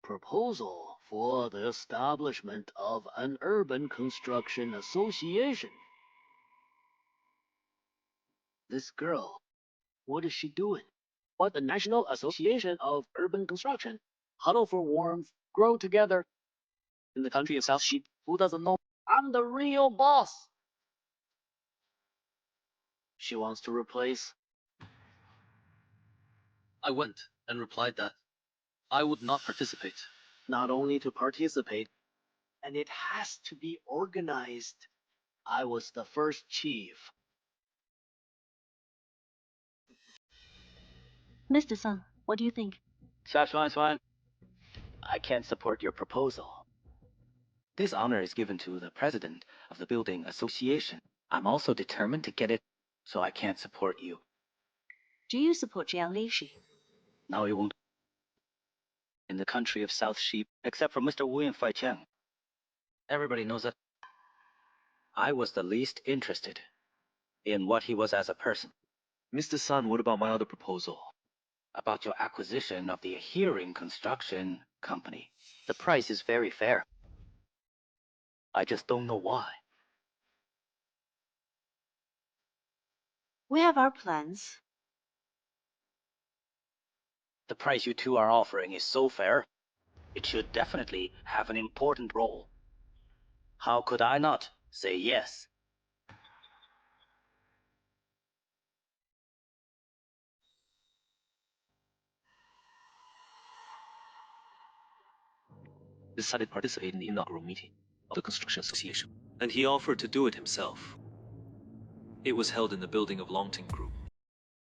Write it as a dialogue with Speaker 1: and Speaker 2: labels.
Speaker 1: proposal for the establishment of an urban construction association. This girl, what is she doing? What the National Association of Urban Construction? Huddle for warmth, grow together. In the country of South Sheep, who doesn't know? I'm the real boss. She wants to replace.
Speaker 2: I went and replied that I would not participate.
Speaker 1: Not only to participate, and it has to be organized. I was the first chief.
Speaker 3: Mr. Sun, what do you think?
Speaker 4: Xuan, I can't support your proposal. This honor is given to the president of the building association. I'm also determined to get it, so I can't support you.
Speaker 3: Do you support Jiang Lishi?
Speaker 4: Now it won't. In the country of South Sheep, except for Mr. Wu and Fai Cheng. Everybody knows that I was the least interested in what he was as a person.
Speaker 2: Mr. Sun, what about my other proposal?
Speaker 4: About your acquisition of the Hearing Construction Company.
Speaker 5: The price is very fair.
Speaker 4: I just don't know why.
Speaker 3: We have our plans.
Speaker 4: The price you two are offering is so fair. It should definitely have an important role. How could I not say yes?
Speaker 2: Decided to participate in the inaugural meeting of the Construction Association, and he offered to do it himself. It was held in the building of Longting Group.